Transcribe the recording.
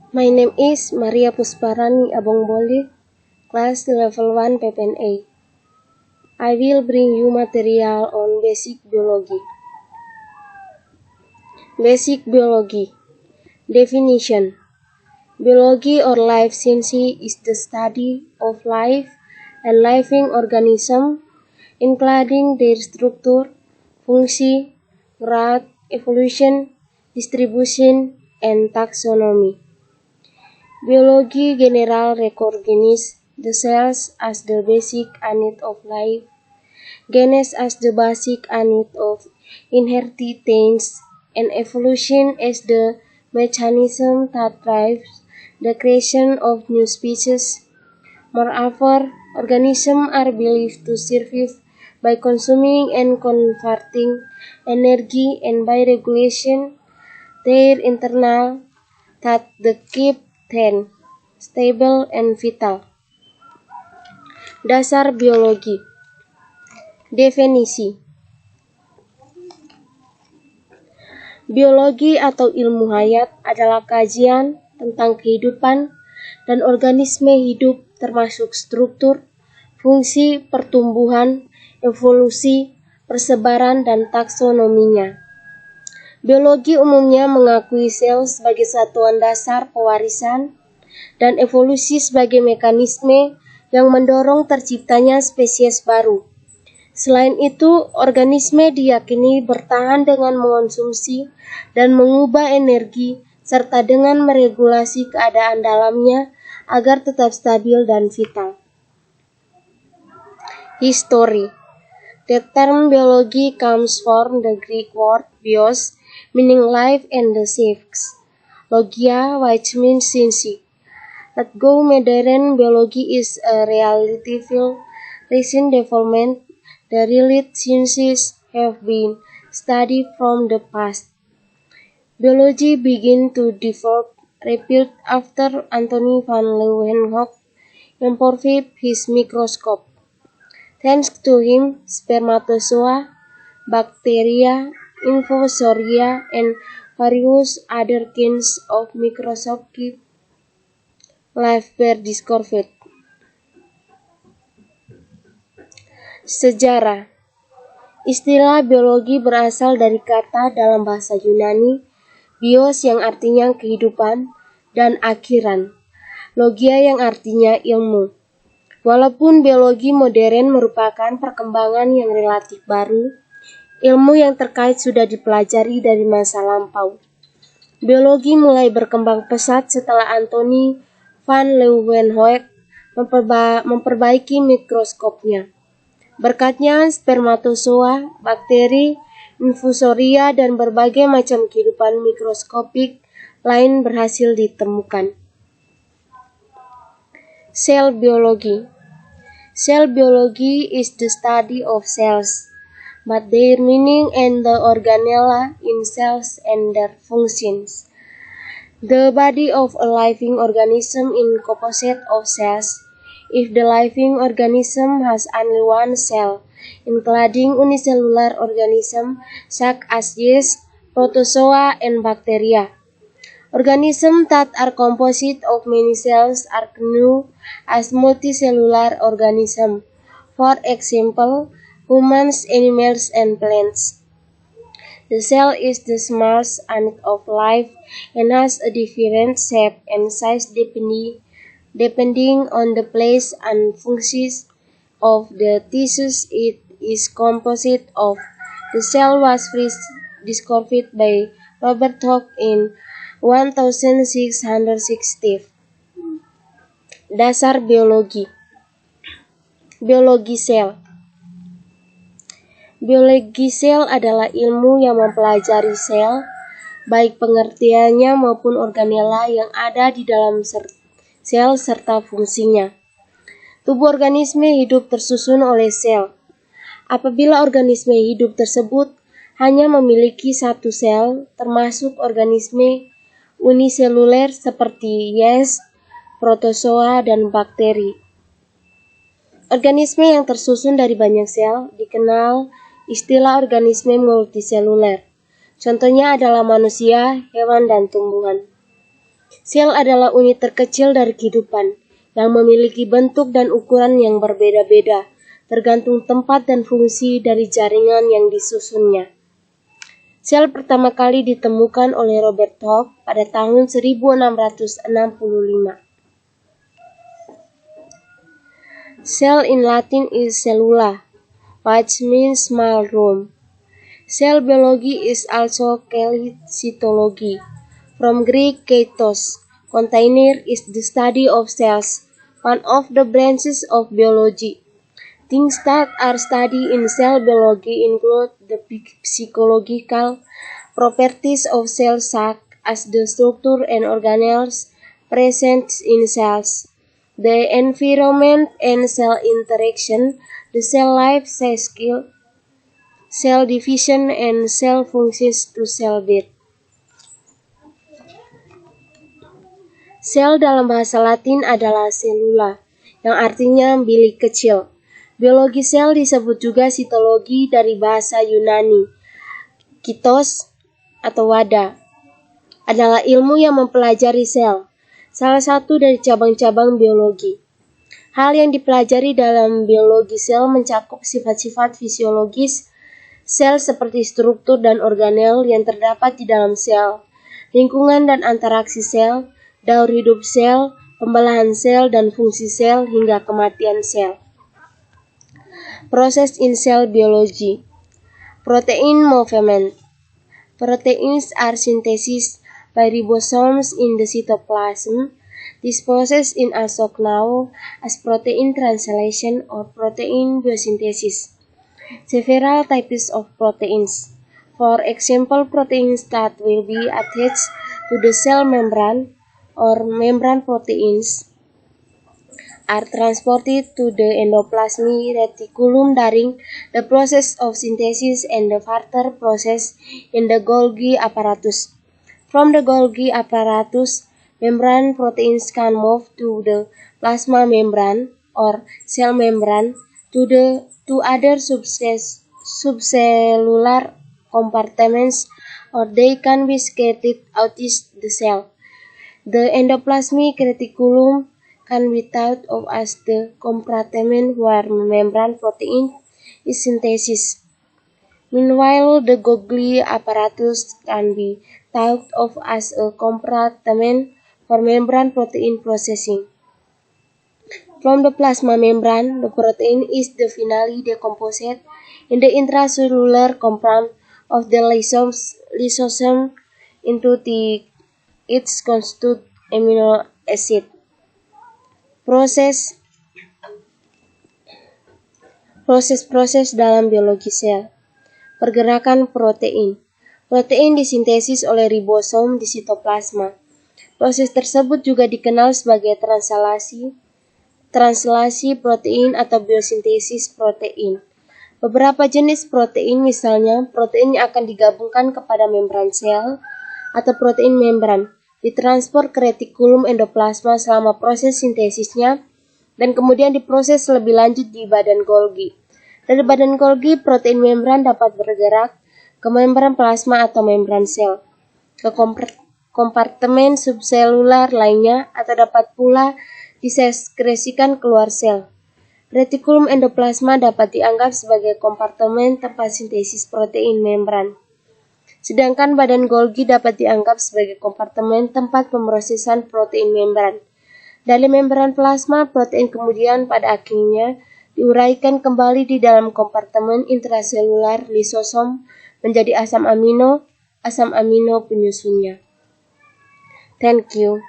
My name is Maria Pusparani Abongboli, class level 1 PPNA. I will bring you material on basic biology. Basic biology. Definition. Biology or life science is the study of life and living organisms, including their structure, function, growth, evolution, distribution, and taxonomy. Biology generally recognizes the cells as the basic unit of life, genes as the basic unit of inheritance, and evolution as the mechanism that drives the creation of new species. Moreover, organisms are believed to survive by consuming and converting energy and by regulation their internal that keep them stable and vital. Dasar biologi. Definisi. Biologi atau ilmu hayat adalah kajian tentang kehidupan dan organisme hidup termasuk struktur, fungsi, pertumbuhan, evolusi, persebaran, dan taksonominya. Biologi umumnya mengakui sel sebagai satuan dasar pewarisan dan evolusi sebagai mekanisme yang mendorong terciptanya spesies baru. Selain itu, organisme diyakini bertahan dengan mengonsumsi dan mengubah energi serta dengan meregulasi keadaan dalamnya agar tetap stabil dan vital. History. The term biology comes from the Greek word bios, meaning life, and the sex, logia, which means science. Although modern biology is a relatively recent development, the related sciences have been studied from the past. Biology began to develop rapidly after Anthony van Leeuwenhoek improved his microscope. Thanks to him, spermatozoa, bacteria, infusoria, and various other kinds of microscopic life were discovered. Sejarah. Istilah biologi berasal dari kata dalam bahasa Yunani, bios yang artinya kehidupan, dan akhiran, logia yang artinya ilmu. Walaupun biologi modern merupakan perkembangan yang relatif baru, ilmu yang terkait sudah dipelajari dari masa lampau. Biologi mulai berkembang pesat setelah Anthony van Leeuwenhoek memperbaiki mikroskopnya. Berkatnya, spermatozoa, bakteri, infusoria, dan berbagai macam kehidupan mikroskopik lain berhasil ditemukan. Cell biology. Cell biology is the study of cells, but their meaning and the organella in cells and their functions. The body of a living organism is composed of cells. If the living organism has only one cell, including unicellular organisms such as yeast, protozoa, and bacteria. Organisms that are composed of many cells are known as multicellular organisms. For example, humans, animals, and plants. The cell is the smallest unit of life and has a different shape and size depending on the place and functions of the tissues it is composed of. The cell was first discovered by Robert Hooke in 1660. Dasar biologi. Biologi sel. Biologi sel adalah ilmu yang mempelajari sel, baik pengertiannya maupun organela yang ada di dalam sel serta fungsinya. Tubuh organisme hidup tersusun oleh sel. Apabila organisme hidup tersebut hanya memiliki satu sel, termasuk organisme uniseluler seperti yeast, protozoa, dan bakteri. Organisme yang tersusun dari banyak sel dikenal istilah organisme multiseluler. Contohnya adalah manusia, hewan, dan tumbuhan. Sel adalah unit terkecil dari kehidupan, yang memiliki bentuk dan ukuran yang berbeda-beda, tergantung tempat dan fungsi dari jaringan yang disusunnya. Sel pertama kali ditemukan oleh Robert Koch pada tahun 1665. Cell in Latin is cellula, which means small room. Cell biology is also called cytology, from Greek kaitos. Container is the study of cells, one of the branches of biology. Things that are studied in cell biology include the psychological properties of cells such as the structure and organelles present in cells, the environment and cell interaction, the cell life cycle, cell division, and cell functions to cell death. Sel dalam bahasa Latin adalah cellula, yang artinya bilik kecil. Biologi sel disebut juga sitologi dari bahasa Yunani. Kitos atau wadah adalah ilmu yang mempelajari sel, salah satu dari cabang-cabang biologi. Hal yang dipelajari dalam biologi sel mencakup sifat-sifat fisiologis sel seperti struktur dan organel yang terdapat di dalam sel, lingkungan dan interaksi sel, daur hidup sel, pembelahan sel dan fungsi sel hingga kematian sel. Proses in cell biology. Protein movement. Proteins are synthesized by ribosomes in the cytoplasm. This process is also known as protein translation or protein biosynthesis. Several types of proteins. For example, proteins that will be attached to the cell membrane or membrane proteins are transported to the endoplasmic reticulum during the process of synthesis and the further process in the Golgi apparatus. From the Golgi apparatus, membrane proteins can move to the plasma membrane or cell membrane to other subcellular compartments, or they can be scattered out the cell. The endoplasmic reticulum can be thought of as the compartment where membrane protein is synthesized. Meanwhile, the Golgi apparatus can be thought of as a compartment for membrane protein processing. From the plasma membrane, the protein is finally decomposed in the intracellular compound of the lysosome into its constituent amino acid. Proses dalam biologi sel. Pergerakan protein. Protein disintesis oleh ribosom di sitoplasma. Proses tersebut juga dikenal sebagai translasi protein atau biosintesis protein. Beberapa jenis protein, misalnya protein yang akan digabungkan kepada membran sel atau protein membran, ditransport ke retikulum endoplasma selama proses sintesisnya dan kemudian diproses lebih lanjut di badan Golgi. Dari badan Golgi, protein membran dapat bergerak ke membran plasma atau membran sel, ke kompartemen subselular lainnya, atau dapat pula disekresikan keluar sel. Retikulum endoplasma dapat dianggap sebagai kompartemen tempat sintesis protein membran. Sedangkan badan Golgi dapat dianggap sebagai kompartemen tempat pemrosesan protein membran. Dari membran plasma, protein kemudian pada akhirnya diuraikan kembali di dalam kompartemen intraselular lisosom menjadi asam amino penyusunnya. Thank you.